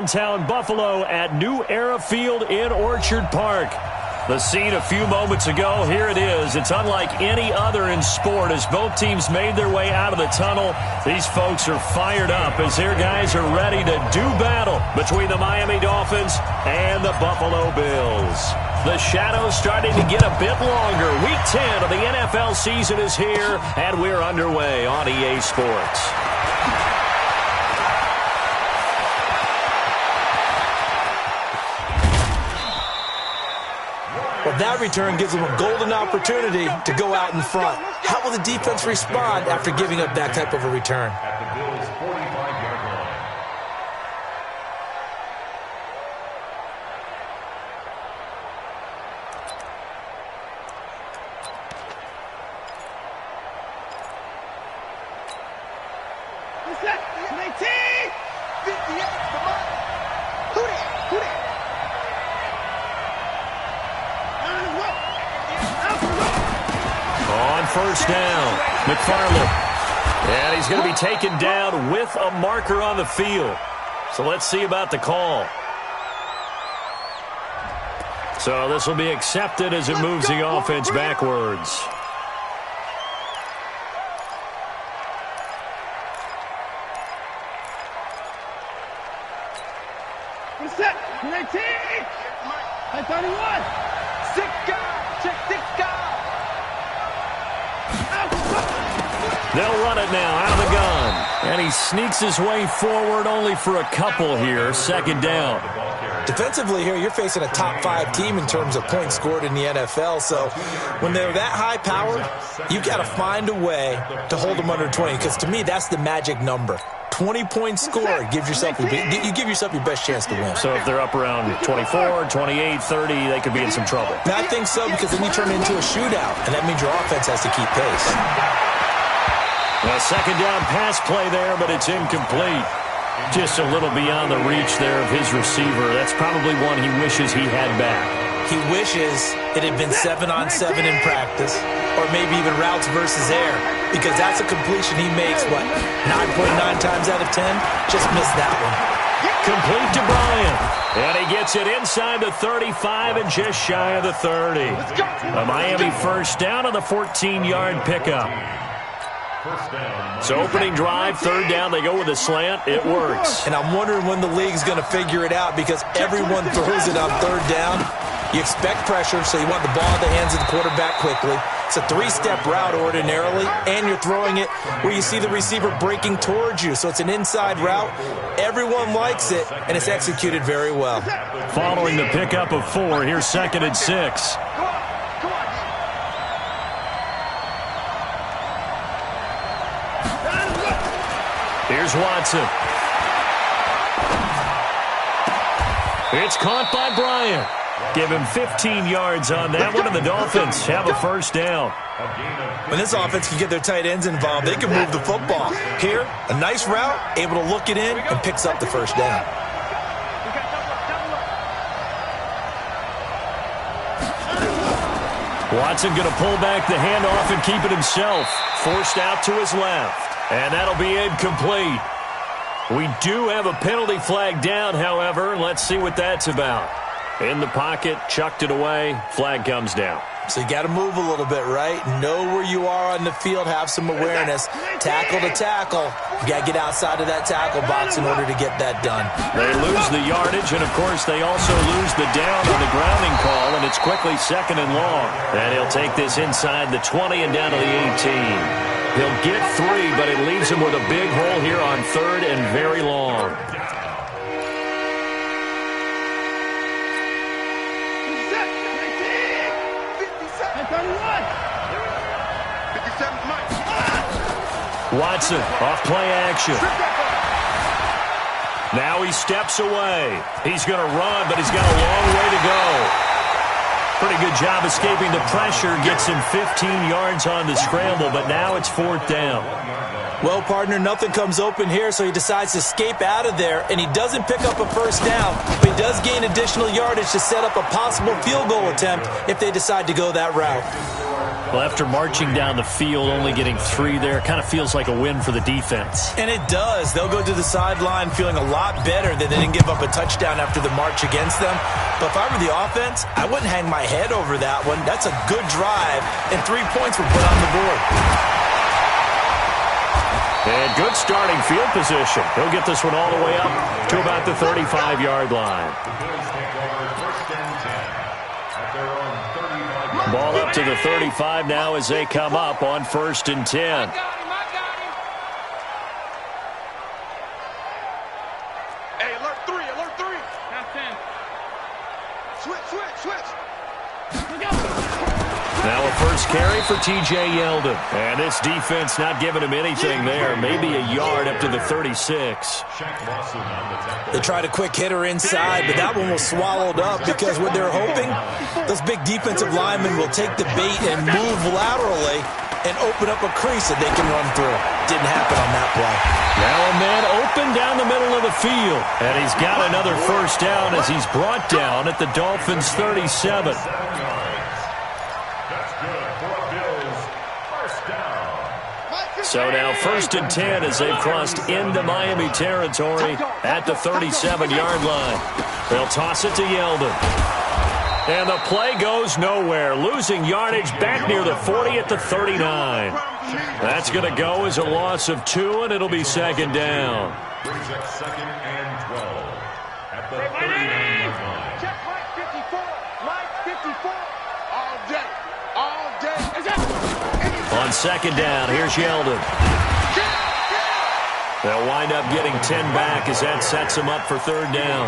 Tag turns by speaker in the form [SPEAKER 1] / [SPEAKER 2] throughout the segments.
[SPEAKER 1] Downtown Buffalo at New Era Field in Orchard Park. The scene a few moments ago, here it is. It's unlike any other in sport as both teams made their way out of the tunnel. These folks are fired up as their guys are ready to do battle between the Miami Dolphins and the Buffalo Bills. The shadow's starting to get a bit longer. Week 10 of the NFL season is here, and we're underway on EA Sports.
[SPEAKER 2] Well, that return gives them a golden opportunity to go out in front. How will the defense respond after giving up that type of a return?
[SPEAKER 3] At the Bills' 45-yard line.
[SPEAKER 4] What's that? 19! 58, come on! Who that?
[SPEAKER 1] On first down, McFarland. And he's going to be taken down with a marker on the field. So let's see about the call. So this will be accepted as it moves the offense backwards.
[SPEAKER 4] What's that? 19! 31!
[SPEAKER 1] They'll run it now out of the gun. And he sneaks his way forward only for a couple here. Second down.
[SPEAKER 2] Defensively here, you're facing a top 5 team in terms of points scored in the NFL. So when they're that high powered, you've got to find a way to hold them under 20. Because to me, that's the magic number. 20-point score gives yourself you give yourself your best chance to win.
[SPEAKER 1] So if they're up around 24, 28, 30, they could be in some trouble.
[SPEAKER 2] I think so, because then you turn it into a shootout, and that means your offense has to keep pace.
[SPEAKER 1] A second down pass play there, but it's incomplete. Just a little beyond the reach there of his receiver. That's probably one he wishes he had back.
[SPEAKER 2] He wishes it had been 7-on-7 in practice, or maybe even routes versus air, because that's a completion he makes, 9.9 times out of 10? Just missed that one.
[SPEAKER 1] Complete to Bryant. And he gets it inside the 35 and just shy of the 30. A Miami first down on the 14-yard pickup. So opening drive, third down, they go with a slant. It works.
[SPEAKER 2] And I'm wondering when the league's going to figure it out, because everyone throws it on third down. You expect pressure, so you want the ball in the hands of the quarterback quickly. It's a 3-step route ordinarily, and you're throwing it where you see the receiver breaking towards you. So it's an inside route. Everyone likes it, and it's executed very well.
[SPEAKER 1] Following the pickup of 4, here's 2nd and 6. Here's Watson. It's caught by Bryant. Give him 15 yards on that one, and the Dolphins have a first down.
[SPEAKER 2] When this offense can get their tight ends involved, they can move the football. Here, a nice route, able to look it in, and picks up the first down.
[SPEAKER 1] Watson going to pull back the handoff and keep it himself. Forced out to his left. And that'll be incomplete. We do have a penalty flag down, however. Let's see what that's about. In the pocket, chucked it away. Flag comes down.
[SPEAKER 2] So you got to move a little bit, right? Know where you are on the field, have some awareness. Tackle to tackle. You got to get outside of that tackle box in order to get that done.
[SPEAKER 1] They lose the yardage, and, of course, they also lose the down on the grounding call, and it's quickly 2nd and long. And he'll take this inside the 20 and down to the 18. He'll get 3, but it leaves him with a big hole here on 3rd and very long. Watson off play action. Now he steps away. He's going to run, but he's got a long way to go. Pretty good job escaping the pressure. Gets him 15 yards on the scramble, but now it's 4th down.
[SPEAKER 2] Well, partner, nothing comes open here, so he decides to escape out of there, and he doesn't pick up a first down, but he does gain additional yardage to set up a possible field goal attempt if they decide to go that route.
[SPEAKER 1] Well, after marching down the field, only getting 3 there, kind of feels like a win for the defense.
[SPEAKER 2] And it does. They'll go to the sideline feeling a lot better that they didn't give up a touchdown after the march against them. But if I were the offense, I wouldn't hang my head over that one. That's a good drive, and 3 points were put on the board.
[SPEAKER 1] And good starting field position. He'll get this one all the way up to about the 35-yard line. Ball up to the 35 now as they come up on 1st and 10.
[SPEAKER 4] I got him. Hey, alert 3. Count 10. Switch. Look out.
[SPEAKER 1] Now a first carry for T.J. Yeldon. And this defense not giving him anything there. Maybe a yard up to the 36.
[SPEAKER 2] They tried a quick hitter inside, but that one was swallowed up because what they're hoping, those big defensive linemen will take the bait and move laterally and open up a crease that they can run through. Didn't happen on that play.
[SPEAKER 1] Now a man open down the middle of the field. And he's got another first down as he's brought down at the Dolphins' 37. So now 1st and 10 as they've crossed into Miami territory at the 37-yard line. They'll toss it to Yeldon. And the play goes nowhere. Losing yardage back near the 40 at the 39. That's going to go as a loss of 2, and it'll be 2nd down.
[SPEAKER 3] Brings up 2nd and 12 at the 39-yard line.
[SPEAKER 4] Check Mike 54. All day.
[SPEAKER 1] On 2nd down, here's Yeldon. They'll wind up getting 10 back as that sets them up for 3rd down.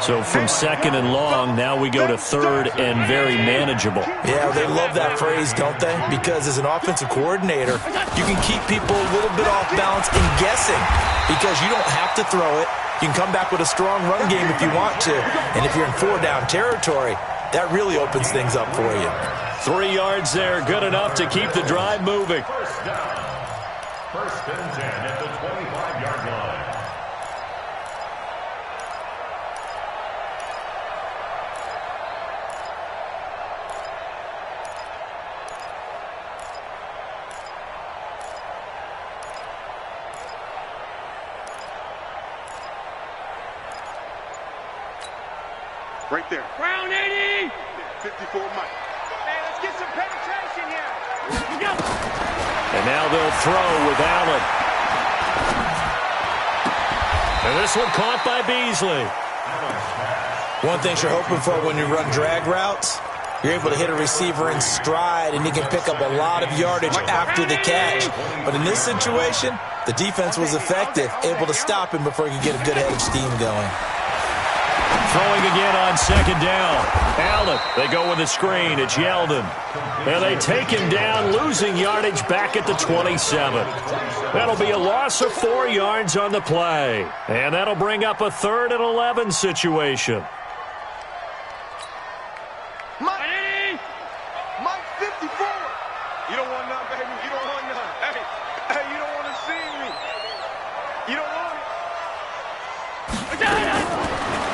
[SPEAKER 1] So from 2nd and long, now we go to 3rd and very manageable.
[SPEAKER 2] Yeah, they love that phrase, don't they? Because as an offensive coordinator, you can keep people a little bit off balance and guessing because you don't have to throw it. You can come back with a strong run game if you want to. And if you're in 4-down territory, that really opens things up for you.
[SPEAKER 1] 3 yards there, good enough to keep the drive moving.
[SPEAKER 3] First down. 1st and 10 at the 25-yard line.
[SPEAKER 4] Right there. Round 80. 54 Mike. Hey, let's get some penetration here.
[SPEAKER 1] And now they'll throw with Allen. And this one caught by Beasley.
[SPEAKER 2] One thing you're hoping for when you run drag routes, you're able to hit a receiver in stride, and he can pick up a lot of yardage after the catch. But in this situation, the defense was effective, able to stop him before he could get a good head of steam going.
[SPEAKER 1] Throwing again on 2nd down. Allen, they go with a screen. It's Yeldon. And they take him down, losing yardage back at the 27. That'll be a loss of 4 yards on the play. And that'll bring up a 3rd and 11 situation.
[SPEAKER 4] Mike 54. You don't want none, baby. You don't want none. Hey, you don't want to see me. You don't want it.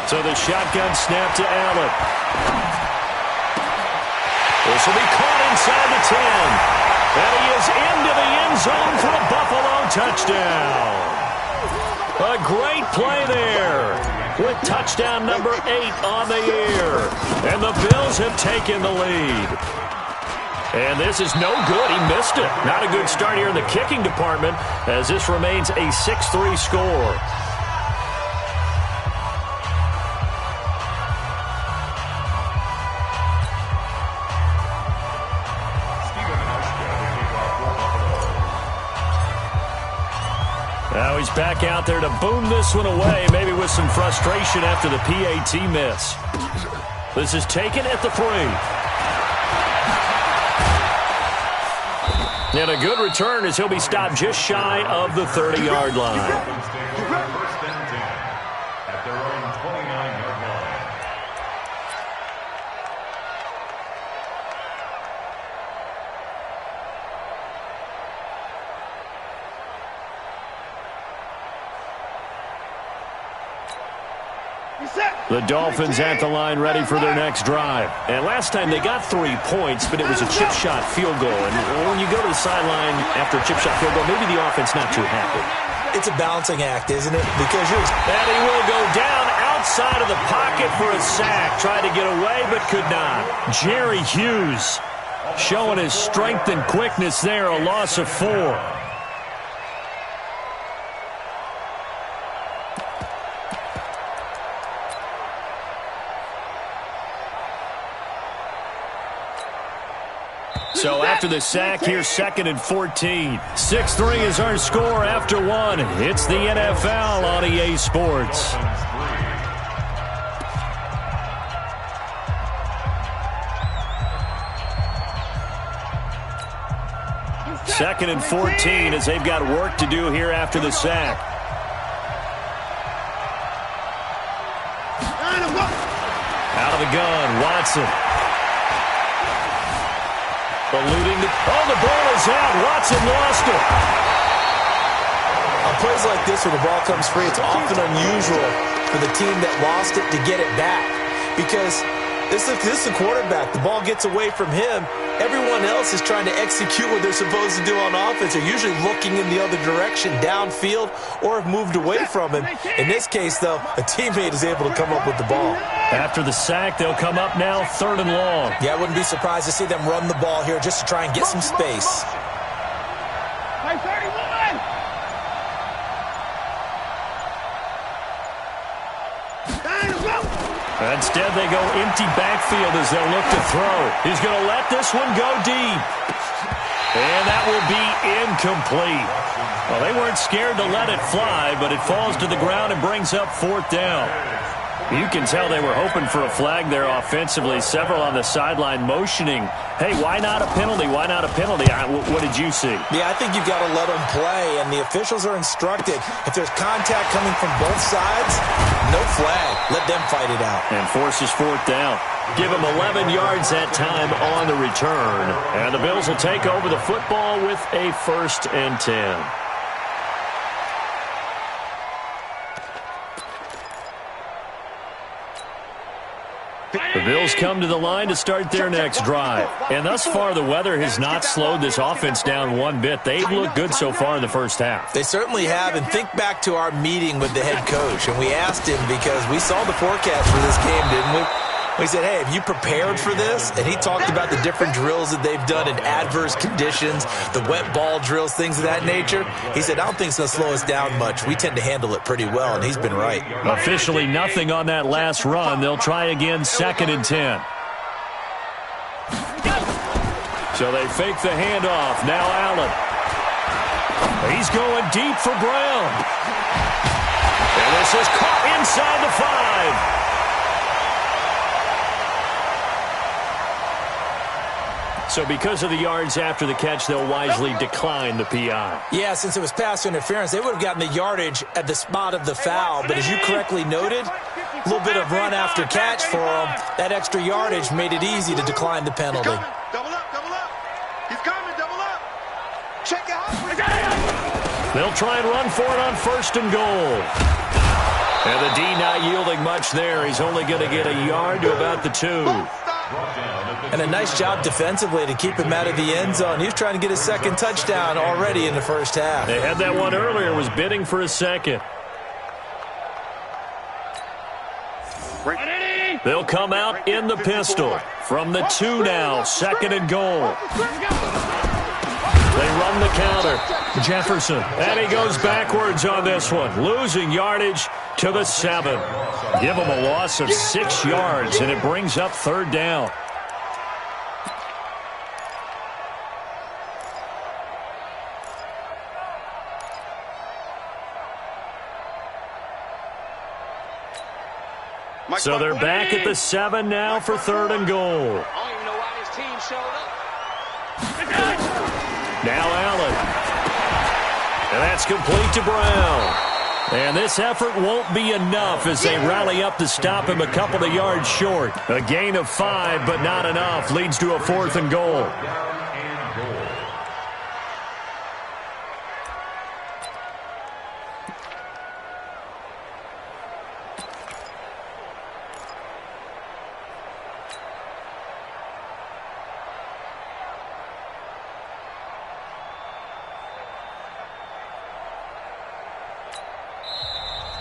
[SPEAKER 1] So the shotgun snap to Allen. This will be caught inside the 10. And he is into the end zone for a Buffalo touchdown. A great play there with touchdown number 8 on the year. And the Bills have taken the lead. And this is no good. He missed it. Not a good start here in the kicking department as this remains a 6-3 score. Now he's back out there to boom this one away, maybe with some frustration after the PAT miss. This is taken at the 3. And a good return as he'll be stopped just shy of the 30-yard line.
[SPEAKER 3] First and 10 at their own 29-yard line.
[SPEAKER 1] The Dolphins at the line ready for their next drive. And last time they got 3 points, but it was a chip shot field goal. And when you go to the sideline after a chip shot field goal, maybe the offense not too happy.
[SPEAKER 2] It's a balancing act, isn't it? Because
[SPEAKER 1] and he will go down outside of the pocket for a sack. Tried to get away, but could not. Jerry Hughes showing his strength and quickness there, a loss of 4. So after the sack, here's 2nd and 14. 6-3 is our score after 1. It's the NFL on EA Sports. Second and 14 as they've got work to do here after the sack. Out of the gun, Watson. Eluding the ball is out. Watson lost it.
[SPEAKER 2] On plays like this, when the ball comes free, it's often unusual for the team that lost it to get it back. Because this is the quarterback. The ball gets away from him. Everyone else is trying to execute what they're supposed to do on offense. They're usually looking in the other direction, downfield, or have moved away from him. In this case, though, a teammate is able to come up with the ball.
[SPEAKER 1] After the sack, they'll come up now 3rd and long.
[SPEAKER 2] Yeah, I wouldn't be surprised to see them run the ball here just to try and get some space.
[SPEAKER 1] Instead, they go empty backfield as they'll look to throw. He's going to let this one go deep. And that will be incomplete. Well, they weren't scared to let it fly, but it falls to the ground and brings up 4th down. You can tell they were hoping for a flag there offensively. Several on the sideline motioning, hey, why not a penalty? Why not a penalty? What did you see?
[SPEAKER 2] Yeah, I think you've got to let them play, and the officials are instructed. If there's contact coming from both sides, no flag. Let them fight it out.
[SPEAKER 1] And forces 4th down. Give them 11 yards that time on the return. And the Bills will take over the football with a 1st and 10. The Bills come to the line to start their next drive. And thus far, the weather has not slowed this offense down one bit. They've looked good so far in the first half.
[SPEAKER 2] They certainly have. And think back to our meeting with the head coach. And we asked him because we saw the forecast for this game, didn't we? We said, hey, have you prepared for this? And he talked about the different drills that they've done in adverse conditions, the wet ball drills, things of that nature. He said, I don't think it's going to slow us down much. We tend to handle it pretty well, and he's been right.
[SPEAKER 1] Officially nothing on that last run. They'll try again 2nd and 10. So they fake the handoff. Now Allen. He's going deep for Brown. And this is caught inside the 5. So because of the yards after the catch, they'll wisely decline the PI.
[SPEAKER 2] Yeah, since it was pass interference, they would have gotten the yardage at the spot of the foul. But as you correctly noted, a little bit of run after catch for them. That extra yardage made it easy to decline the penalty.
[SPEAKER 4] Double up, double up. He's coming, double up. Check it out.
[SPEAKER 1] They'll try and run for it on 1st and goal. And the D not yielding much there. He's only going to get a yard to about the 2.
[SPEAKER 2] And a nice job defensively to keep him out of the end zone. He was trying to get his 2nd touchdown already in the first half.
[SPEAKER 1] They had that one earlier, was bidding for a 2nd. They'll come out in the pistol. From the 2 now, 2nd and goal. They run the counter. Jefferson. And he goes backwards on this one. Losing yardage to the 7. Give him a loss of 6 yards, and it brings up 3rd down. So they're back at the 7 now for 3rd and goal.
[SPEAKER 5] I don't even know why his team showed up.
[SPEAKER 1] Now Allen. And that's complete to Brown. And this effort won't be enough as they rally up to stop him a couple of yards short. A gain of 5, but not enough. Leads to a 4th and goal.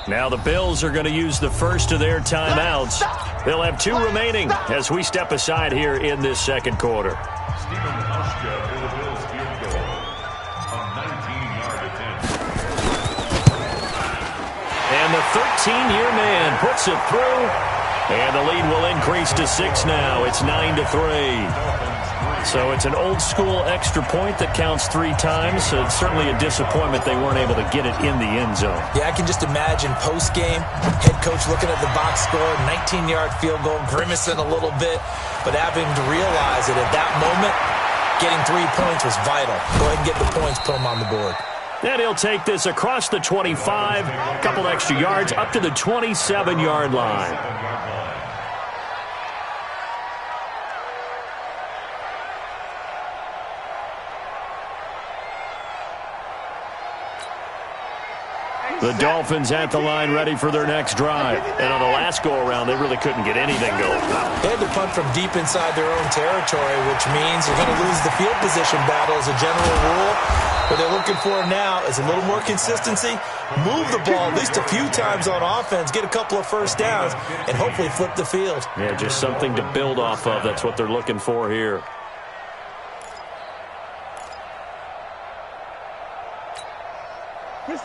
[SPEAKER 1] Now the Bills are going to use the first of their timeouts. They'll have 2 remaining as we step aside here in this second quarter.
[SPEAKER 3] Stephen Hauschka for the Bills field goal. A 19-yard attempt.
[SPEAKER 1] And the 13-year man puts it through. And the lead will increase to 6 now. It's 9-3. So it's an old-school extra point that counts 3 times. So it's certainly a disappointment they weren't able to get it in the end zone.
[SPEAKER 2] Yeah, I can just imagine post-game, head coach looking at the box score, 19-yard field goal, grimacing a little bit, but having to realize that at that moment, getting 3 points was vital. Go ahead and get the points, put them on the board.
[SPEAKER 1] And he'll take this across the 25, a couple extra yards, up to the 27-yard line. The Dolphins at the line ready for their next drive. And on the last go-around, they really couldn't get anything going.
[SPEAKER 2] They had to punt from deep inside their own territory, which means they're going to lose the field position battle as a general rule. What they're looking for now is a little more consistency, move the ball at least a few times on offense, get a couple of first downs, and hopefully flip the field.
[SPEAKER 1] Yeah, just something to build off of. That's what they're looking for here.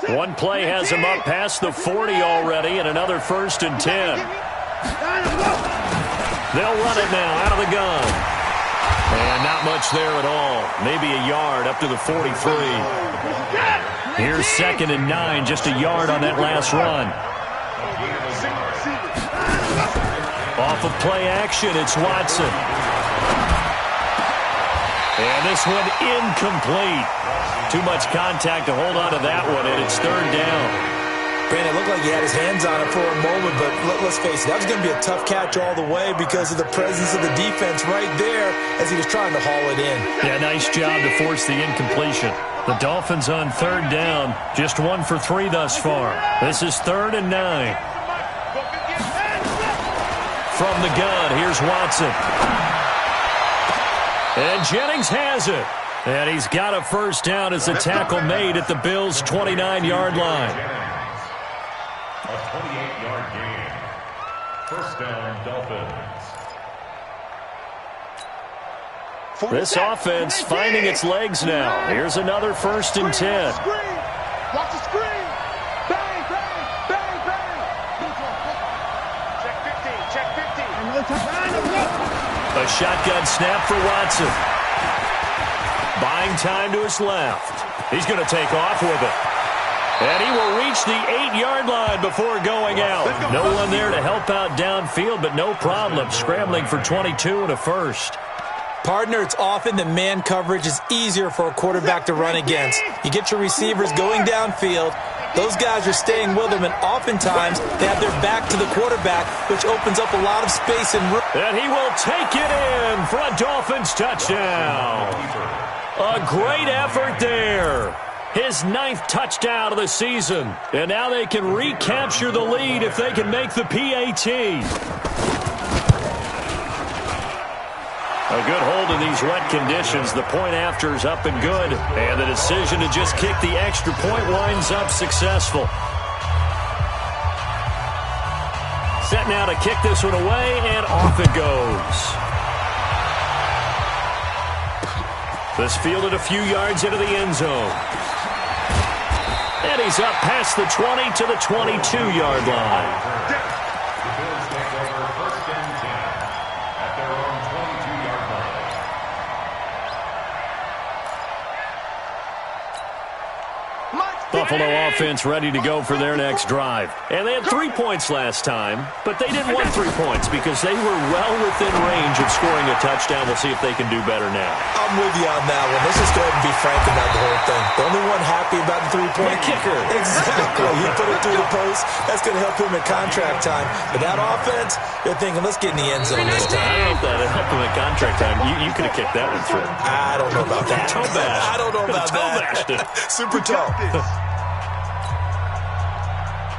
[SPEAKER 1] One play has him up past the 40 already, and another 1st and 10. They'll run it now out of the gun. And not much there at all. Maybe a yard up to the 43. Here's 2nd and 9, just a yard on that last run. Off of play action, it's Watson. And this one incomplete. Too much contact to hold on to that one, and it's 3rd down.
[SPEAKER 2] Brandon, it looked like he had his hands on it for a moment, but let's face it, that was going to be a tough catch all the way because of the presence of the defense right there as he was trying to haul it in.
[SPEAKER 1] Yeah, nice job to force the incompletion. The Dolphins on 3rd down, just 1 for 3 thus far. This is 3rd and 9. From the gun, here's Watson. And Jennings has it. And he's got a first down as the tackle made at the Bills' 29-yard line.
[SPEAKER 3] A 28-yard gain. First down, Dolphins.
[SPEAKER 1] This offense finding its legs now. Here's another 1st and 10.
[SPEAKER 4] Watch the screen. Bang, bang, bang, bang. Check 15, check 15.
[SPEAKER 1] A shotgun snap for Watson. Buying time to his left. He's going to take off with it. And he will reach the 8-yard line before going out. No one there to help out downfield, but no problem. Scrambling for 22 and a first.
[SPEAKER 2] Partner, it's often that man coverage is easier for a quarterback to run against. You get your receivers going downfield. Those guys are staying with them, and oftentimes they have their back to the quarterback, which opens up a lot of space and room.
[SPEAKER 1] And he will take it in for a Dolphins touchdown. A great effort there. His 9th touchdown of the season. And now they can recapture the lead if they can make the PAT. A good hold in these wet conditions. The point after is up and good. And the decision to just kick the extra point winds up successful. Set now to kick this one away, and off it goes. This fielded a few yards into the end zone. And he's up past the 20 to the 22-yard line.
[SPEAKER 3] The Bills take over 1st and 10 at their own 22-yard line.
[SPEAKER 1] Buffalo offense ready to go for their next drive. And they had 3 points last time, but they didn't want 3 points because they were well within range of scoring a touchdown. We'll see if they can do better now.
[SPEAKER 2] I'm with you on that one. Let's just go ahead and be frank about the whole thing. The only one happy about the 3-point
[SPEAKER 1] kicker.
[SPEAKER 2] Exactly. He put it through the post. That's going to help him at contract time. But that offense, they're thinking, let's get in the end zone this time.
[SPEAKER 1] I don't know if that helped him at contract time. You could have kicked that one through.
[SPEAKER 2] I don't know about that.
[SPEAKER 1] Toe bash.
[SPEAKER 2] I don't know about
[SPEAKER 1] Toe bashed it.
[SPEAKER 2] Super toe.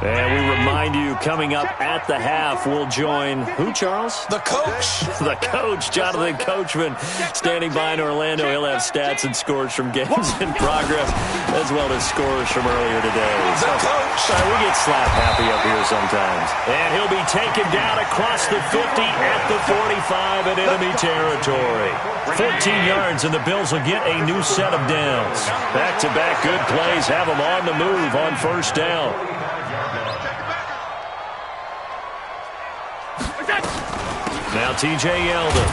[SPEAKER 1] And we remind you, coming up at the half, we'll join who, Charles?
[SPEAKER 2] The coach.
[SPEAKER 1] The coach, Jonathan Coachman, standing by in Orlando. He'll have stats and scores from games in progress, as well as scores from earlier today.
[SPEAKER 2] The coach.
[SPEAKER 1] Sorry, we get slap happy up here sometimes. And he'll be taken down across the 50 at the 45 in enemy territory. 14 yards, and the Bills will get a new set of downs. Back-to-back good plays have them on the move on first down. Now T.J. Yeldon.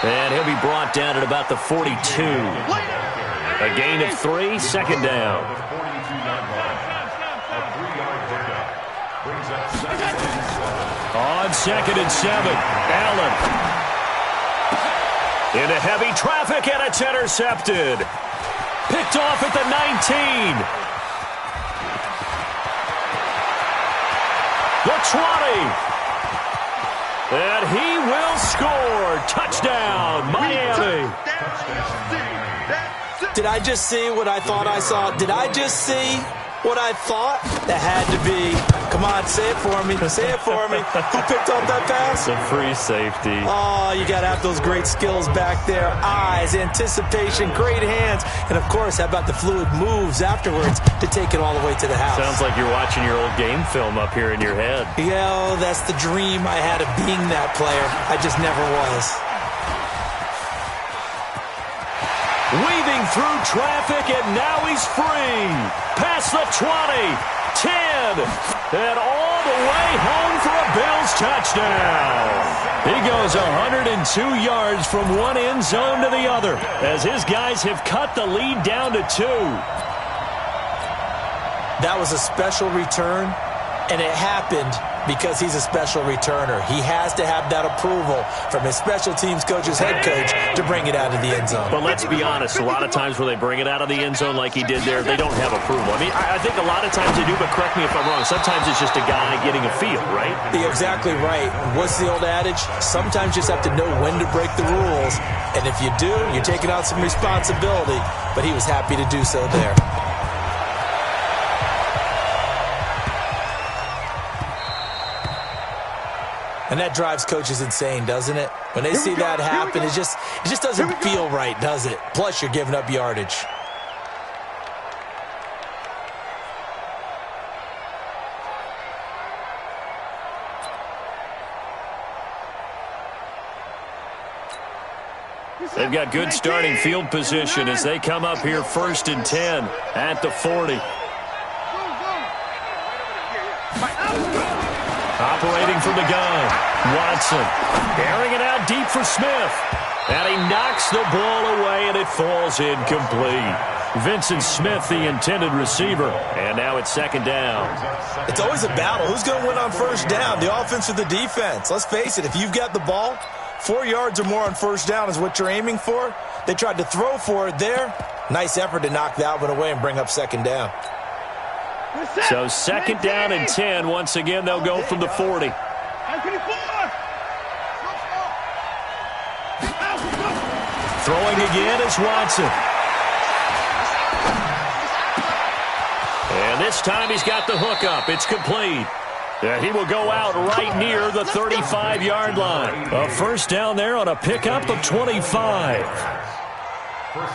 [SPEAKER 1] And he'll be brought down at about the 42. A gain of 3, second down. On 2nd and 7, Allen. Into heavy traffic, and it's intercepted. Picked off at the 19. The 20. And he will score. Touchdown, Miami.
[SPEAKER 2] Did I just see what I thought I saw? Did I just see what I thought? That had to be. Come on, say it for me. Say it for me. Who picked up that pass?
[SPEAKER 1] It's a free safety.
[SPEAKER 2] Oh, you got to have those great skills back there. Eyes, anticipation, great hands. And, of course, how about the fluid moves afterwards to take it all the way to the house?
[SPEAKER 1] Sounds like you're watching your old game film up here in your head.
[SPEAKER 2] Yeah, that's the dream I had of being that player. I just never was.
[SPEAKER 1] Weaving through traffic, and now he's free. Past the 20, 10, and all the way home for a Bills touchdown. He goes 102 yards from one end zone to the other as his guys have cut the lead down to 2.
[SPEAKER 2] That was a special return, and it happened because he's a special returner. He has to have that approval from his special teams coach's head coach to bring it out of the end zone.
[SPEAKER 1] But let's be honest, a lot of times when they bring it out of the end zone like he did there, they don't have approval. I mean, I think a lot of times they do, but correct me if I'm wrong. Sometimes it's just a guy getting a feel, right?
[SPEAKER 2] You're exactly right. What's the old adage? Sometimes you just have to know when to break the rules. And if you do, you're taking out some responsibility. But he was happy to do so there. And that drives coaches insane, doesn't it? When they see that happen, it just doesn't feel right, does it? Plus, you're giving up yardage.
[SPEAKER 1] They've got good starting field position as they come up here 1st and 10 at the 40. Operating from the gun, Watson airing it out deep for Smith. And he knocks the ball away, and it falls incomplete. Vincent Smith, the intended receiver. And now it's 2nd down.
[SPEAKER 2] It's always a battle. Who's going to win on first down, the offense or the defense? Let's face it, if you've got the ball, 4 yards or more on first down is what you're aiming for. They tried to throw for it there. Nice effort to knock that one away and bring up 2nd down.
[SPEAKER 1] So 2nd down and 10. Once again, they'll go from the 40. Throwing again is Watson. And this time he's got the hook up. It's complete. And he will go out right near the 35-yard line. A first down there on a pickup of 25.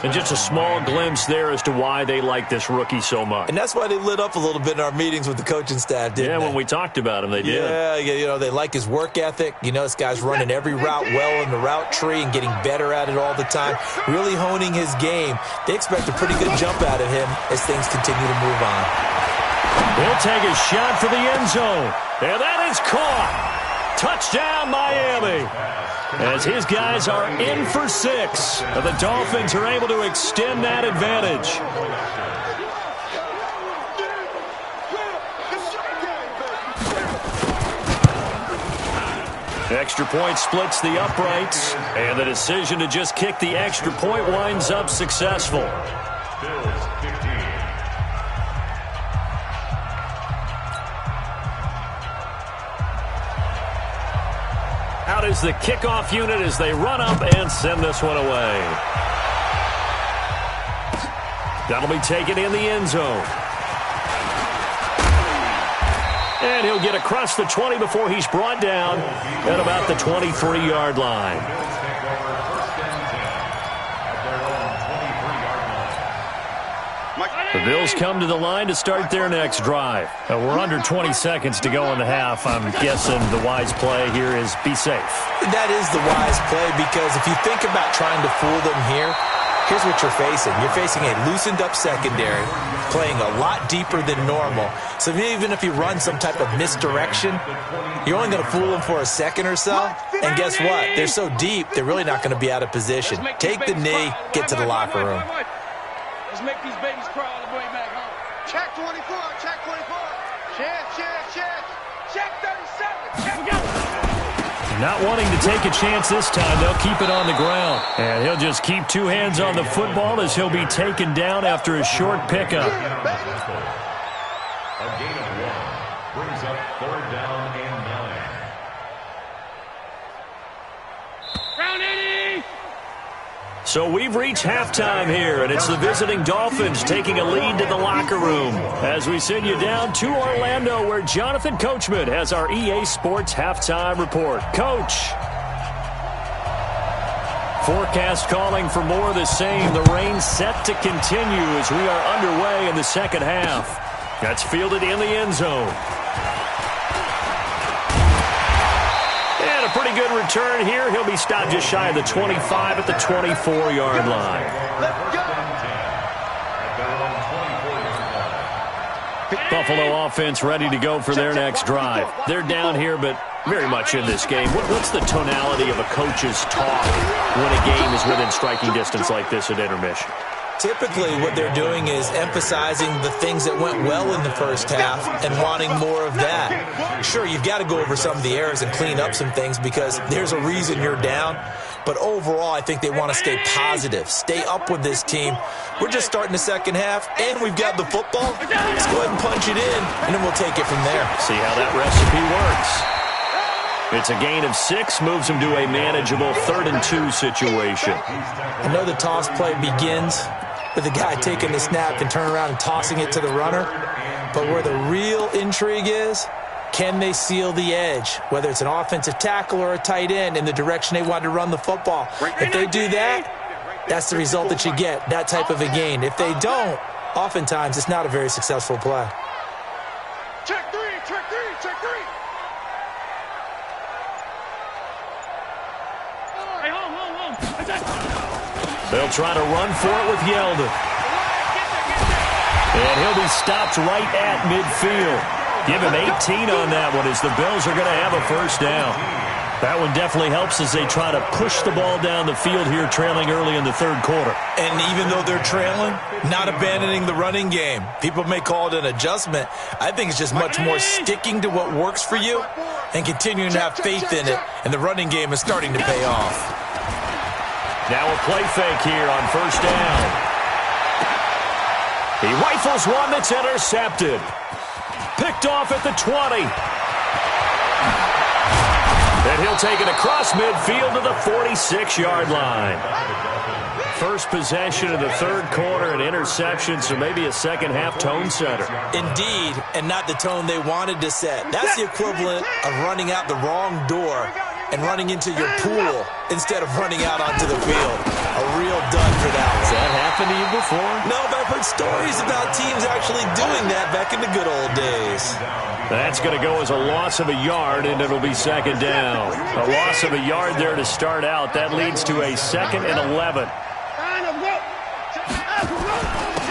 [SPEAKER 1] And just a small glimpse there as to why they like this rookie so much.
[SPEAKER 2] And that's why they lit up a little bit in our meetings with the coaching staff, didn't they?
[SPEAKER 1] Yeah, when we talked about him, they did.
[SPEAKER 2] Yeah, you know, they like his work ethic. You know, this guy's running every route well in the route tree and getting better at it all the time, really honing his game. They expect a pretty good jump out of him as things continue to move on.
[SPEAKER 1] He'll take a shot for the end zone. And that is caught. Touchdown, Miami. As his guys are in for 6. And the Dolphins are able to extend that advantage. Extra point splits the uprights. And the decision to just kick the extra point winds up successful.
[SPEAKER 3] Bills 15.
[SPEAKER 1] Out is the kickoff unit as they run up and send this one away. That'll be taken in the end zone. And he'll get across the 20 before he's brought down at about the 23-yard line. The Bills come to the line to start their next drive. We're under 20 seconds to go in the half. I'm guessing the wise play here is be safe.
[SPEAKER 2] That is the wise play, because if you think about trying to fool them here, here's what you're facing. You're facing a loosened-up secondary, playing a lot deeper than normal. So even if you run some type of misdirection, you're only going to fool them for a second or so. And guess what? They're so deep, they're really not going to be out of position. Take the knee, get to the locker room.
[SPEAKER 5] Let's make these babies crawl all the way back home.
[SPEAKER 4] Check 24, check 24. Check 37. Check. We go.
[SPEAKER 1] Not wanting to take a chance this time, they'll keep it on the ground. And he'll just keep two hands on the football as he'll be taken down after a short pickup.
[SPEAKER 3] A gain of 1 brings up 3rd down and 9.
[SPEAKER 5] Round 80.
[SPEAKER 1] So we've reached halftime here, and it's the visiting Dolphins taking a lead to the locker room as we send you down to Orlando, where Jonathan Coachman has our EA Sports halftime report. Coach. Forecast calling for more of the same. The rain set to continue as we are underway in the second half. That's fielded in the end zone. A pretty good return here. He'll be stopped just shy of the 25 at the 24-yard line. Buffalo offense ready to go for their next drive. They're down here, but very much in this game. What's the tonality of a coach's talk when a game is within striking distance like this at intermission?
[SPEAKER 2] Typically, what they're doing is emphasizing the things that went well in the first half and wanting more of that. Sure, you've got to go over some of the errors and clean up some things because there's a reason you're down. But overall, I think they want to stay positive, stay up with this team. We're just starting the second half, and we've got the football. Let's go ahead and punch it in, and then we'll take it from there.
[SPEAKER 1] See how that recipe works. It's a gain of 6, moves them to a manageable 3rd and 2 situation.
[SPEAKER 2] I know the toss play begins with the guy taking the snap and turning around and tossing it to the runner. But where the real intrigue is, can they seal the edge, whether it's an offensive tackle or a tight end, in the direction they want to run the football? If they do that, that's the result that you get, that type of a gain. If they don't, oftentimes it's not a very successful play.
[SPEAKER 4] Check 3, check 3, check 3.
[SPEAKER 5] Hey, home.
[SPEAKER 1] They'll try to run for it with Yeldon. And he'll be stopped right at midfield. Give him 18 on that one as the Bills are going to have a first down. That one definitely helps as they try to push the ball down the field here, trailing early in the third quarter.
[SPEAKER 2] And even though they're trailing, not abandoning the running game. People may call it an adjustment. I think it's just much more sticking to what works for you and continuing to have faith in it. And the running game is starting to pay off.
[SPEAKER 1] Now a play fake here on first down. He rifles one that's intercepted. Picked off at the 20. And he'll take it across midfield to the 46-yard line. First possession of the third quarter, an interception, so maybe a second-half tone setter.
[SPEAKER 2] Indeed, and not the tone they wanted to set. That's the equivalent of running out the wrong door and running into your pool instead of running out onto the field. A real dud for that one.
[SPEAKER 1] Has that happened to you before?
[SPEAKER 2] No, but I've heard stories about teams actually doing that back in the good old days.
[SPEAKER 1] That's going to go as a loss of a yard, and it'll be second down. A loss of a yard there to start out. That leads to a 2nd and 11.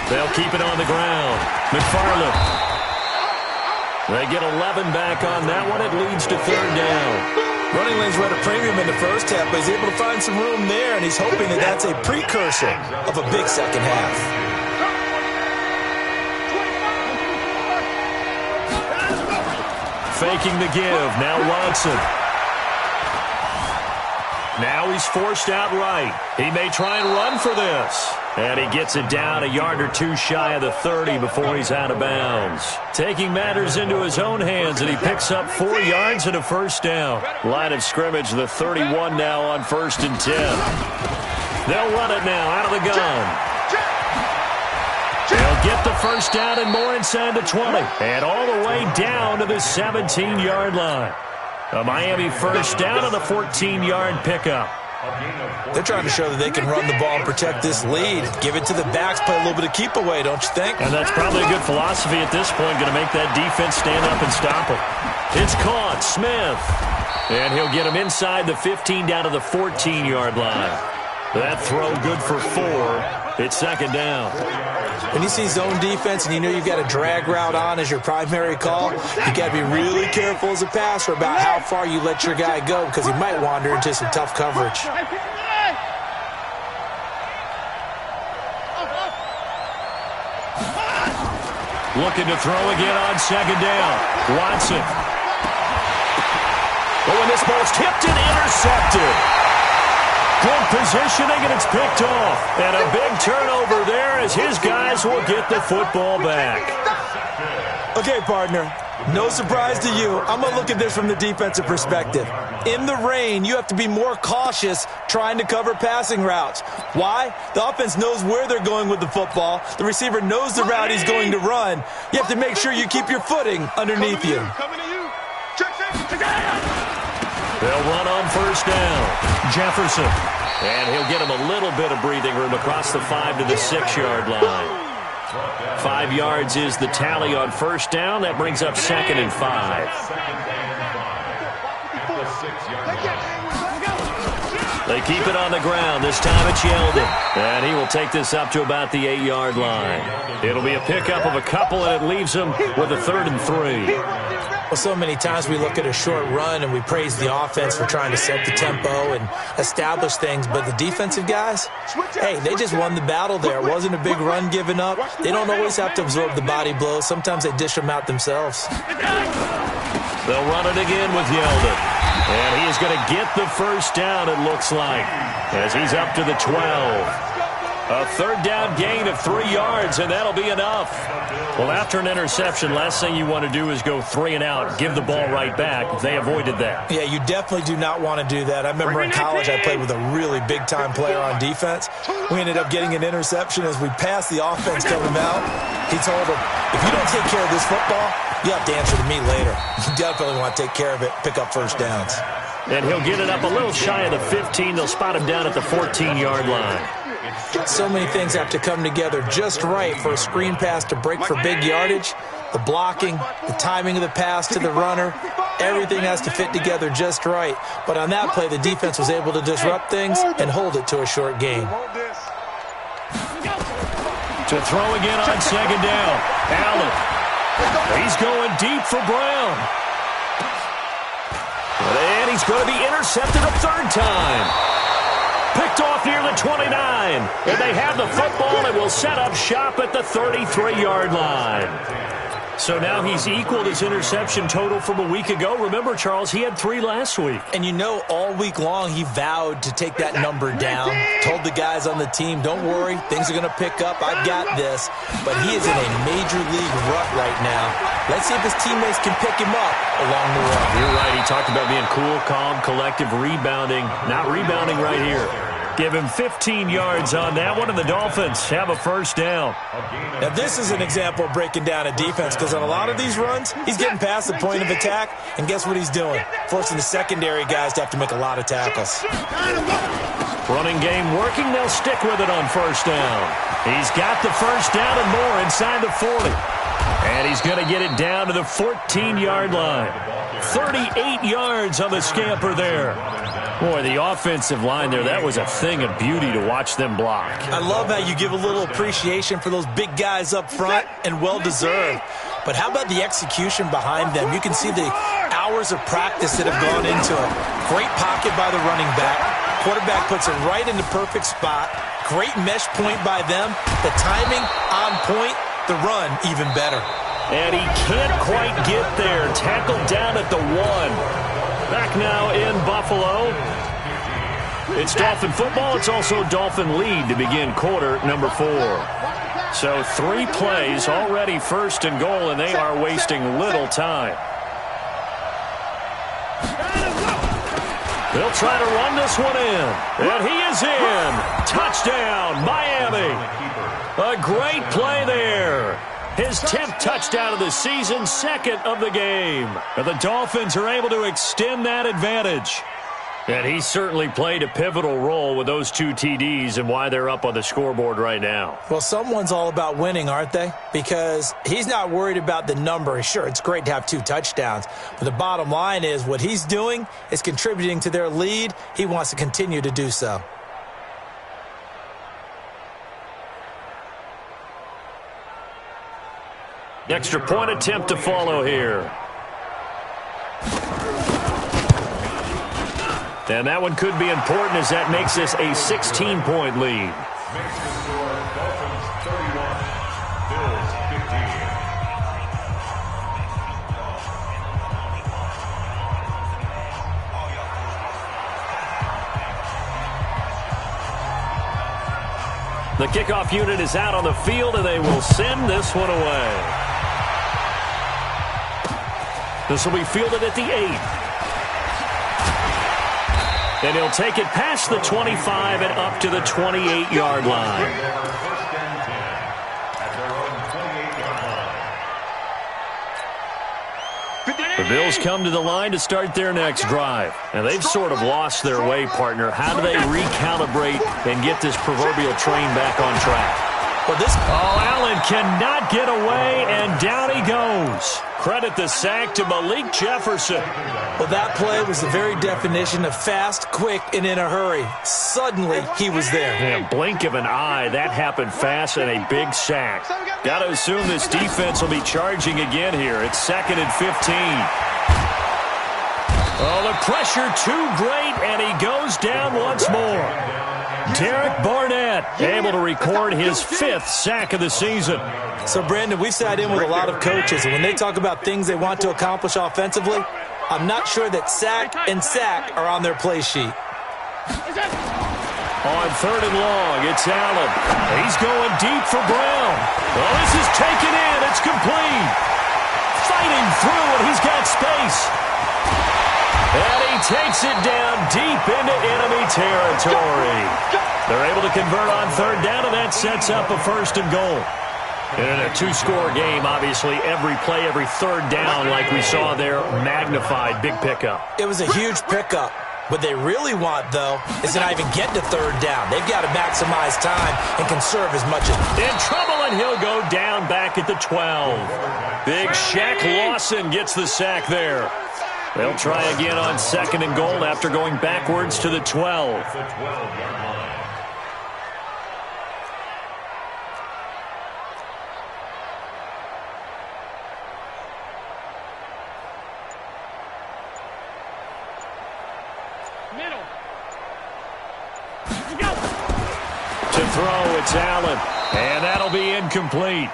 [SPEAKER 1] They'll keep it on the ground. McFarland. They get 11 back on that one. It leads to third down.
[SPEAKER 2] Running lanes were at a premium in the first half, but he's able to find some room there, and he's hoping that that's a precursor of a big second half.
[SPEAKER 1] Faking the give. Now Watson. Now he's forced out right. He may try and run for this. And he gets it down a yard or two shy of the 30 before he's out of bounds. Taking matters into his own hands, and he picks up 4 yards and a first down. Line of scrimmage, the 31 now on 1st and 10. They'll run it now out of the gun. They'll get the first down and more inside the 20. And all the way down to the 17-yard line. A Miami first down on a 14-yard pickup.
[SPEAKER 2] They're trying to show that they can run the ball and protect this lead. Give it to the backs, play a little bit of keep away, don't you think?
[SPEAKER 1] And that's probably a good philosophy at this point, going to make that defense stand up and stop it. It's caught, Smith. And he'll get him inside the 15 down to the 14-yard line. That throw good for 4. It's second down.
[SPEAKER 2] When you see zone defense and you know you've got a drag route on as your primary call, you got to be really careful as a passer about how far you let your guy go because he might wander into some tough coverage.
[SPEAKER 1] Looking to throw again on second down. Watson. Oh, and this ball's tipped and intercepted. Good positioning, and it's picked off. And a big turnover there as his guys will get the football back.
[SPEAKER 2] Okay, partner, no surprise to you. I'm going to look at this from the defensive perspective. In the rain, you have to be more cautious trying to cover passing routes. Why? The offense knows where they're going with the football. The receiver knows the route he's going to run. You have to make sure you keep your footing underneath you.
[SPEAKER 1] They'll run on first down. Jefferson. And he'll get him a little bit of breathing room across the 5 to the 6-yard line. 5 yards is the tally on first down. That brings up second and 5. They keep it on the ground. This time it's Yeldon. And he will take this up to about the 8-yard line. It'll be a pickup of a couple, and it leaves him with a 3rd and 3.
[SPEAKER 2] Well, so many times we look at a short run and we praise the offense for trying to set the tempo and establish things, but the defensive guys, hey, they just won the battle there. It wasn't a big run given up. They don't always have to absorb the body blows. Sometimes they dish them out themselves.
[SPEAKER 1] They'll run it again with Yeldon. And he is going to get the first down, it looks like, as he's up to the 12. A 3rd down gain of 3 yards, and that'll be enough. Well, after an interception, last thing you want to do is go 3 and out, give the ball right back. They avoided that.
[SPEAKER 2] Yeah, you definitely do not want to do that. I remember in college I played with a really big-time player on defense. We ended up getting an interception as we passed the offense coming out. He told him, if you don't take care of this football, you have to answer to me later. You definitely want to take care of it, pick up first downs.
[SPEAKER 1] And he'll get it up a little shy of the 15. They'll spot him down at the 14-yard line.
[SPEAKER 2] So many things have to come together just right for a screen pass to break for big yardage. The blocking, the timing of the pass to the runner, everything has to fit together just right. But on that play, the defense was able to disrupt things and hold it to a short gain.
[SPEAKER 1] To throw again on second down. Allen. He's going deep for Brown. And he's going to be intercepted a 3rd time. Picked off near the 29. And they have the football and will set up shop at the 33-yard line. So now he's equaled his interception total from a week ago. Remember, Charles, he had 3 last week.
[SPEAKER 2] And you know, all week long he vowed to take that number down. Told the guys on the team, don't worry, things are going to pick up. I've got this. But he is in a major league rut right now. Let's see if his teammates can pick him up along the way.
[SPEAKER 1] You're right. He talked about being cool, calm, collective, rebounding. Not rebounding right here. Give him 15 yards on that one, and the Dolphins have a first down.
[SPEAKER 2] Now, this is an example of breaking down a defense, because on a lot of these runs, he's getting past the point of attack, and guess what he's doing? Forcing the secondary guys to have to make a lot of tackles.
[SPEAKER 1] Running game working. They'll stick with it on first down. He's got the first down and more inside the 40. And he's going to get it down to the 14-yard line. 38 yards on the scamper there. Boy, the offensive line there, that was a thing of beauty to watch them block.
[SPEAKER 2] I love how you give a little appreciation for those big guys up front, and well-deserved. But how about the execution behind them? You can see the hours of practice that have gone into it. Great pocket by the running back. Quarterback puts it right in the perfect spot. Great mesh point by them. The timing on point. The run even better.
[SPEAKER 1] And he can't quite get there. Tackled down at the 1. Back now in Buffalo. It's Dolphin football. It's also Dolphin lead to begin quarter number 4. So 3 plays already first and goal, and they are wasting little time. They'll try to run this one in. And he is in. Touchdown, Miami. A great play there. His 10th touchdown of the season, second of the game. And the Dolphins are able to extend that advantage. And he certainly played a pivotal role with those 2 TDs and why they're up on the scoreboard right now.
[SPEAKER 2] Well, someone's all about winning, aren't they? Because he's not worried about the number. Sure, it's great to have 2 touchdowns. But the bottom line is what he's doing is contributing to their lead. He wants to continue to do so.
[SPEAKER 1] Extra point attempt to follow here. And that one could be important as that makes this a 16-point lead.
[SPEAKER 3] Makes the score Dolphins 31, Bills 15.
[SPEAKER 1] The kickoff unit is out on the field, and they will send this one away. This will be fielded at the 8. And he'll take it past the 25 and up to the 28-yard line.
[SPEAKER 3] First and 10 at their own 28-yard line.
[SPEAKER 1] The Bills come to the line to start their next drive. And they've sort of lost their way, partner. How do they recalibrate and get this proverbial train back on track?
[SPEAKER 2] Well,
[SPEAKER 1] Allen cannot get away, and down he goes. Credit the sack to Malik Jefferson.
[SPEAKER 2] Well, that play was the very definition of fast, quick, and in a hurry. Suddenly, he was there.
[SPEAKER 1] Yeah, blink of an eye, that happened fast and a big sack. Got to assume this defense will be charging again here. It's 2nd and 15. Oh, the pressure too great, and he goes down once more. Derek Barnett able to record his 5th sack of the season.
[SPEAKER 2] So, Brandon, we've sat in with a lot of coaches, and when they talk about things they want to accomplish offensively, I'm not sure that sack and sack are on their play sheet.
[SPEAKER 1] On 3rd and long, it's Allen. He's going deep for Brown. Oh, this is taken in. It's complete. Fighting through, and he's got space. And he takes it down deep into enemy territory. They're able to convert on 3rd down, and that sets up a 1st and goal. And in a 2-score game, obviously, every play, every 3rd down, like we saw there, magnified, big pickup.
[SPEAKER 2] It was a huge pickup. What they really want, though, is to not even get to 3rd down. They've got to maximize time and conserve as much as...
[SPEAKER 1] In trouble, and he'll go down back at the 12. Big Shaq Lawson gets the sack there. They'll try again on 2nd and goal after going backwards to the 12.
[SPEAKER 3] The 12-yard line.
[SPEAKER 1] To throw, it's Allen. And that'll be incomplete.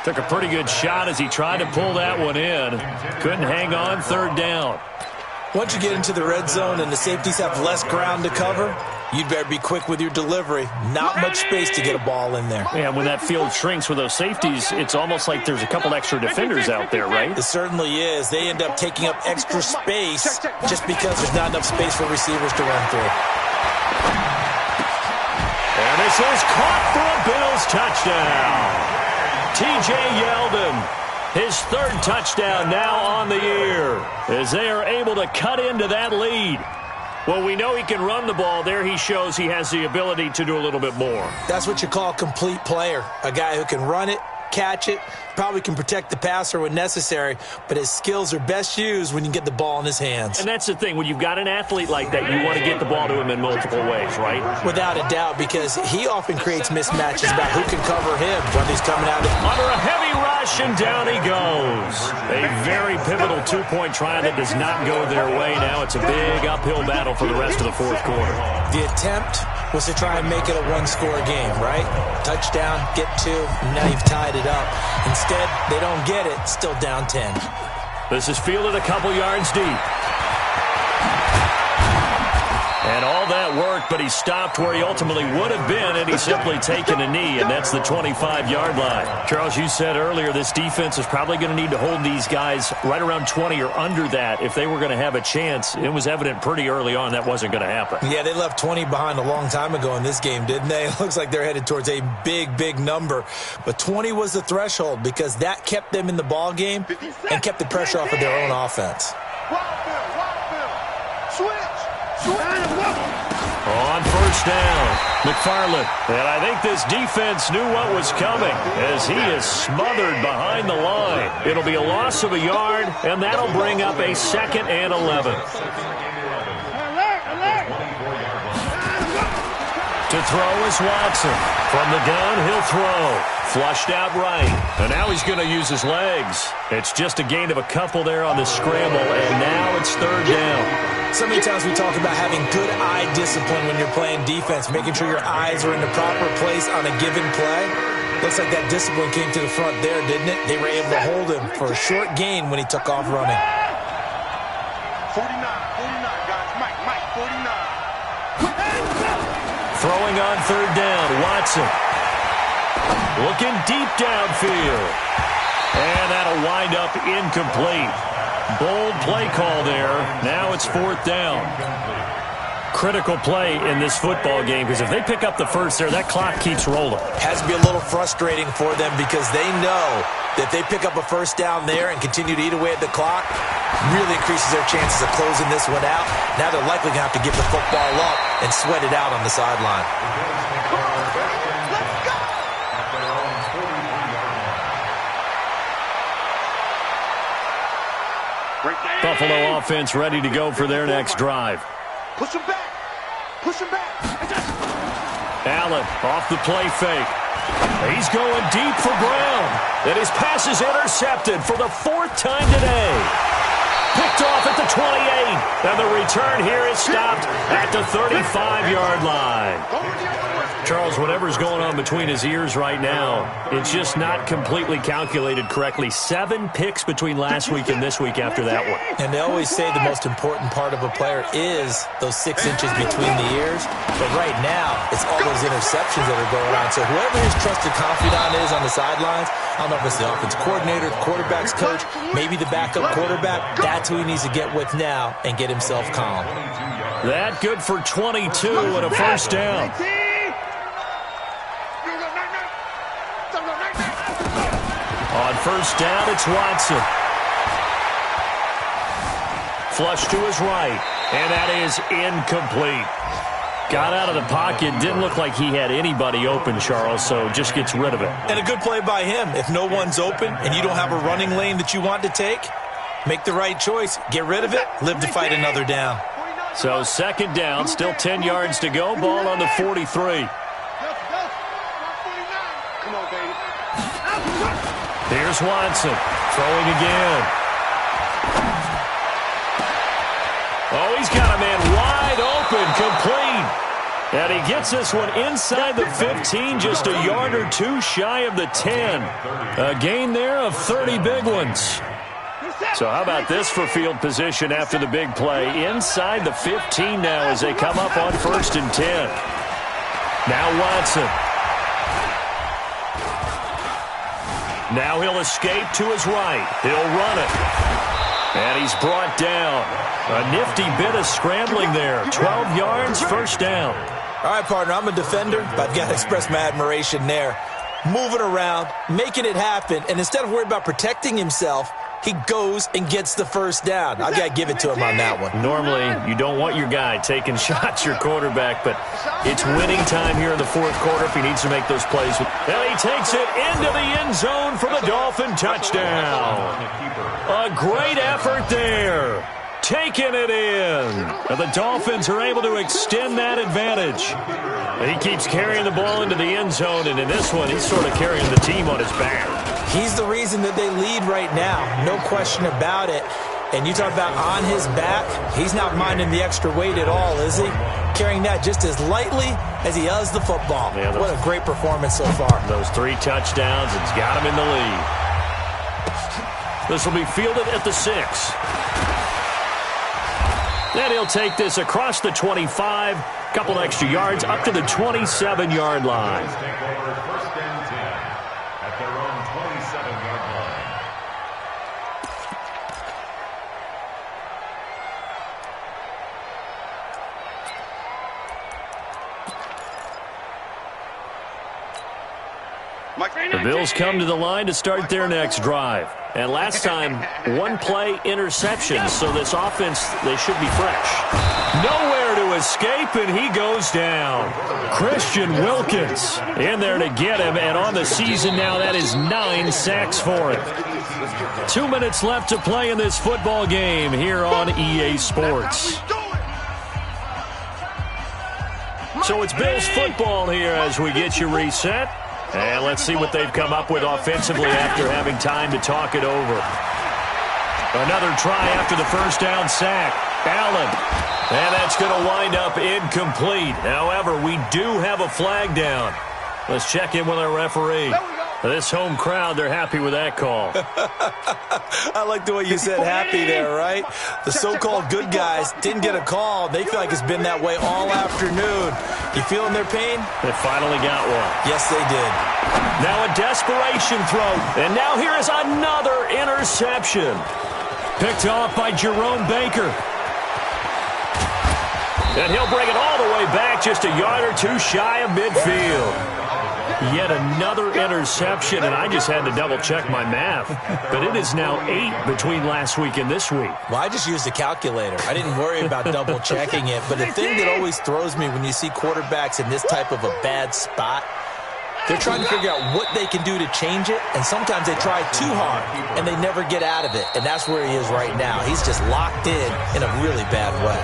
[SPEAKER 1] Took a pretty good shot as he tried to pull that one in. Couldn't hang on 3rd down.
[SPEAKER 2] Once you get into the red zone and the safeties have less ground to cover, you'd better be quick with your delivery. Not much space to get a ball in there.
[SPEAKER 1] Yeah, when that field shrinks with those safeties, it's almost like there's a couple extra defenders out there, right?
[SPEAKER 2] It certainly is. They end up taking up extra space just because there's not enough space for receivers to run through.
[SPEAKER 1] And this is caught for a Bills touchdown. T.J. Yeldon, his 3rd touchdown now on the year, as they are able to cut into that lead. Well, we know he can run the ball. There he shows he has the ability to do a little bit more.
[SPEAKER 2] That's what you call a complete player, a guy who can run it, catch it, probably can protect the passer when necessary, but his skills are best used when you get the ball in his hands.
[SPEAKER 1] And that's the thing. When you've got an athlete like that, you want to get the ball to him in multiple ways, right?
[SPEAKER 2] Without a doubt, because he often creates mismatches about who can cover him when he's coming out.
[SPEAKER 1] Under a heavy rush, and down he goes. A very pivotal 2-point try that does not go their way. Now it's a big uphill battle for the rest of the 4th quarter.
[SPEAKER 2] The attempt was to try and make it a 1-score game, right? Touchdown, get 2, and now you've tied it up. Instead, they don't get it, still down 10.
[SPEAKER 1] This is fielded a couple yards deep. And all that work, but he stopped where he ultimately would have been, and he's simply taken a knee, and that's the 25-yard line. Charles, you said earlier this defense is probably going to need to hold these guys right around 20 or under that if they were going to have a chance. It was evident pretty early on that wasn't going to happen.
[SPEAKER 2] Yeah, they left 20 behind a long time ago in this game, didn't they? It looks like they're headed towards a big, big number. But 20 was the threshold because that kept them in the ball game and kept the pressure off of their own offense.
[SPEAKER 1] On first down, McFarland. And I think this defense knew what was coming as he is smothered behind the line. It'll be a loss of a yard, and that'll bring up a 2nd and 11. To throw is Watson. From the gun, he'll throw. Flushed out right. And now he's going to use his legs. It's just a gain of a couple there on the scramble, and now it's 3rd down.
[SPEAKER 2] So many times we talk about having good eye discipline when you're playing defense, making sure your eyes are in the proper place on a given play. Looks like that discipline came to the front there, didn't it? They were able to hold him for a short gain when he took off running.
[SPEAKER 4] 49, guys. Mike, 49.
[SPEAKER 1] Throwing on 3rd down, Watson. Looking deep downfield. And that'll wind up incomplete. Bold play call there. Now it's 4th down. Critical play in this football game because if they pick up the first there, that clock keeps rolling.
[SPEAKER 2] Has to be a little frustrating for them because they know that if they pick up a first down there and continue to eat away at the clock, really increases their chances of closing this one out. Now they're likely going to have to give the football up and sweat it out on the sideline.
[SPEAKER 1] Buffalo offense ready to go for their next drive.
[SPEAKER 4] Push him back.
[SPEAKER 1] Allen off the play fake. He's going deep for Brown. And his pass is intercepted for the 4th time today. Picked off at the 28. And the return here is stopped at the 35-yard line. Charles, whatever's going on between his ears right now, it's just not completely calculated correctly. 7 picks between last week and this week after that one.
[SPEAKER 2] And they always say the most important part of a player is those 6 inches between the ears. But right now, it's all those interceptions that are going on. So whoever his trusted confidant is on the sidelines, I don't know if it's the offensive coordinator, the quarterback's coach, maybe the backup quarterback, that's who he needs to get with now and get himself calm.
[SPEAKER 1] That good for 22 and a first down. On first down, it's Watson. Flush to his right, and that is incomplete. Got out of the pocket, didn't look like he had anybody open, Charles, so just gets rid of it.
[SPEAKER 2] And a good play by him. If no one's open and you don't have a running lane that you want to take, make the right choice. Get rid of it, live to fight another down.
[SPEAKER 1] So 2nd down, still 10 yards to go, ball on the 43.
[SPEAKER 4] Come on, baby.
[SPEAKER 1] Here's Watson, throwing again. Oh, he's got a man wide open, complete. And he gets this one inside the 15, just a yard or 2 shy of the 10. A gain there of 30 big ones. So how about this for field position after the big play? Inside the 15 now as they come up on 1st and 10. Now Watson. Now he'll escape to his right. He'll run it. And he's brought down. A nifty bit of scrambling there. 12 yards, first down.
[SPEAKER 2] All right, partner, I'm a defender, but I've got to express my admiration there. Moving around, making it happen, and instead of worrying about protecting himself, he goes and gets the first down. I've got to give it to him on that one.
[SPEAKER 1] Normally, you don't want your guy taking shots, your quarterback, but it's winning time here in the 4th quarter if he needs to make those plays. And he takes it into the end zone for the Dolphin touchdown. A great effort there. Taking it in. And the Dolphins are able to extend that advantage. He keeps carrying the ball into the end zone, and in this one, he's sort of carrying the team on his back.
[SPEAKER 2] He's the reason that they lead right now. No question about it. And you talk about on his back, he's not minding the extra weight at all, is he? Carrying that just as lightly as he does the football. Yeah, what a great performance so far.
[SPEAKER 1] Those 3 touchdowns, it's got him in the lead. This will be fielded at the 6. And he'll take this across the 25, couple extra yards up to the 27-yard line.
[SPEAKER 3] Take over first and 10 at their own 27-yard line.
[SPEAKER 1] The Bills come to the line to start their next drive. And last time, one-play interception, so this offense, they should be fresh. Nowhere to escape, and he goes down. Christian Wilkins in there to get him, and on the season now, that is 9 sacks for him. 2 minutes left to play in this football game here on EA Sports. So it's Bills football here as we get you reset. And let's see what they've come up with offensively after having time to talk it over. Another try after the first down sack. Allen. And that's going to wind up incomplete. However, we do have a flag down. Let's check in with our referee. This home crowd, they're happy with that call.
[SPEAKER 2] I like the way you said happy there, right? The so-called good guys didn't get a call. They feel like it's been that way all afternoon. You feeling their pain?
[SPEAKER 1] They finally got one.
[SPEAKER 2] Yes, they did.
[SPEAKER 1] Now a desperation throw. And now here is another interception. Picked off by Jerome Baker. And he'll bring it all the way back just a yard or two shy of midfield. Yet another interception, and I just had to double-check my math. But it is now 8 between last week and this week.
[SPEAKER 2] Well, I just used a calculator. I didn't worry about double-checking it. But the thing that always throws me when you see quarterbacks in this type of a bad spot, they're trying to figure out what they can do to change it, and sometimes they try too hard, and they never get out of it. And that's where he is right now. He's just locked in a really bad way.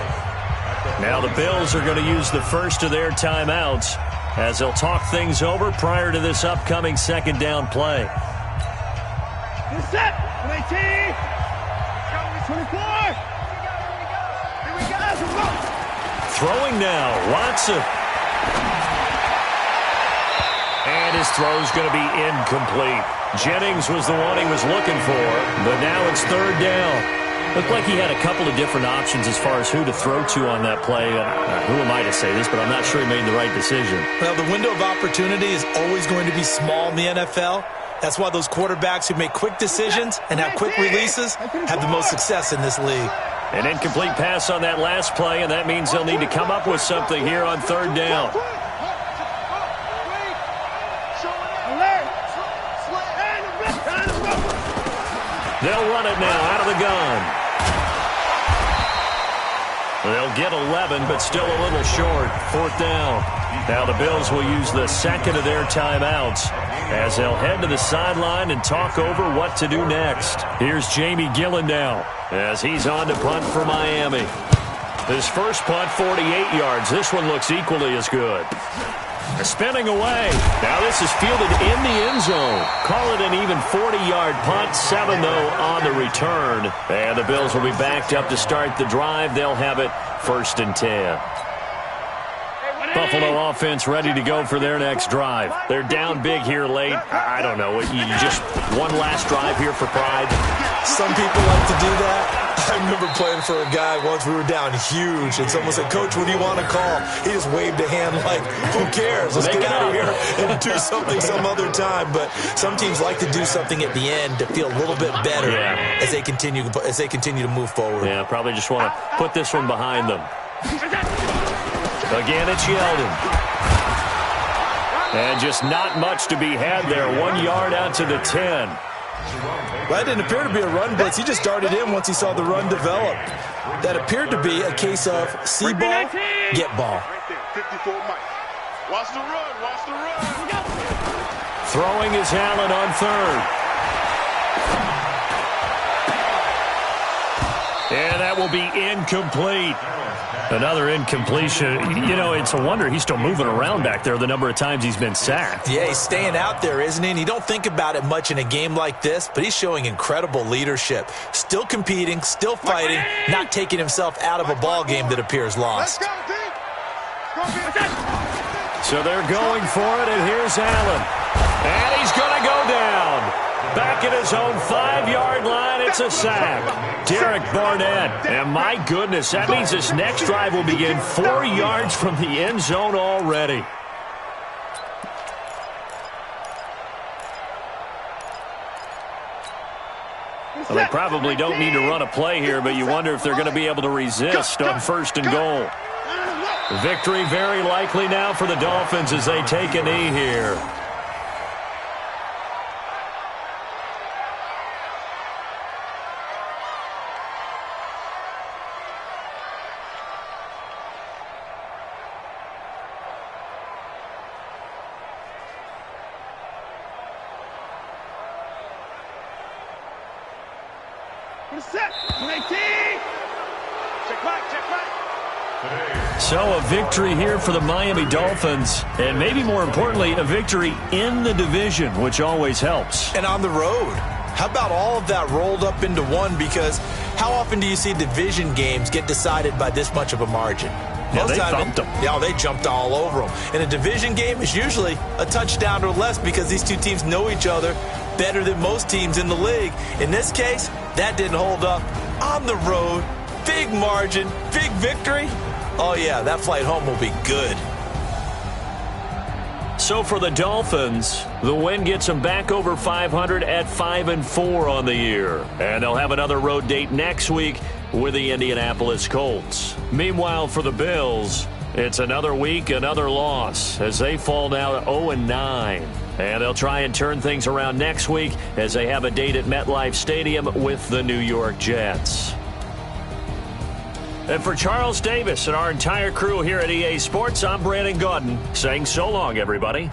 [SPEAKER 1] Now the Bills are going to use the first of their timeouts as they'll talk things over prior to this upcoming second down play.
[SPEAKER 4] Set. 18. 24. Here we go.
[SPEAKER 1] Throwing now, Watson. And his throw's going to be incomplete. Jennings was the one he was looking for, but now it's third down. Looked like he had a couple of different options as far as who to throw to on that play. Who am I to say this, but I'm not sure he made the right decision.
[SPEAKER 2] Well, the window of opportunity is always going to be small in the NFL. That's why those quarterbacks who make quick decisions and have quick releases have the most success in this league.
[SPEAKER 1] An incomplete pass on that last play, and that means they'll need to come up with something here on third down. They'll run it now out of the gun. They'll get 11, but still a little short. Fourth down. Now the Bills will use the second of their timeouts as they'll head to the sideline and talk over what to do next. Here's Jamie Gillen now as he's on to punt for Miami. His first punt, 48 yards. This one looks equally as good. Spinning away. Now this is fielded in the end zone. Call it an even 40-yard punt. 7, though, on the return. And the Bills will be backed up to start the drive. They'll have it first and 10. Buffalo offense ready to go for their next drive. They're down big here late. I don't know. You just one last drive here for pride.
[SPEAKER 2] Some people like to do that. I remember playing for a guy once. We were down huge, and someone said, "Coach, what do you want to call?" He just waved a hand like, "Who cares? Let's get out of here and do something some other time." But some teams like to do something at the end to feel a little bit better as they continue to move forward.
[SPEAKER 1] Yeah, probably just want to put this one behind them. Again, it's Yeldon. And just not much to be had there. 1 yard out to the 10.
[SPEAKER 2] Well, that didn't appear to be a run blitz. He just darted in once he saw the run develop. That appeared to be a case of see ball, get ball.
[SPEAKER 4] 54 Mike. Watch the run. Watch the run.
[SPEAKER 1] Throwing is Allen on third. And that will be incomplete. Another incompletion. You know, it's a wonder he's still moving around back there the number of times he's been sacked.
[SPEAKER 2] Yeah, he's staying out there, isn't he? And you don't think about it much in a game like this, but he's showing incredible leadership. Still competing, still fighting, not taking himself out of a ball game that appears lost.
[SPEAKER 1] So they're going for it, and here's Allen. And he's going to go down. Back at his own 5-yard line, it's a sack. Derek Barnett. And my goodness, that means this next drive will begin 4 yards from the end zone already. Well, they probably don't need to run a play here, but you wonder if they're going to be able to resist on 1st and goal. Victory very likely now for the Dolphins as they take a knee here. So a victory here for the Miami Dolphins, and maybe more importantly, a victory in the division, which always helps.
[SPEAKER 2] And on the road. How about all of that rolled up into one? Because how often do you see division games get decided by this much of a margin?
[SPEAKER 1] Yeah, they thumped them.
[SPEAKER 2] Yeah, they jumped all over them. And a division game is usually a touchdown or less because these two teams know each other better than most teams in the league. In this case, that didn't hold up. On the road, big margin, big victory. Oh, yeah, that flight home will be good.
[SPEAKER 1] So for the Dolphins, the win gets them back over 500 at 5-4 on the year. And they'll have another road date next week with the Indianapolis Colts. Meanwhile, for the Bills, it's another week, another loss as they fall now to 0-9. And they'll try and turn things around next week as they have a date at MetLife Stadium with the New York Jets. And for Charles Davis and our entire crew here at EA Sports, I'm Brandon Gaudin saying so long, everybody.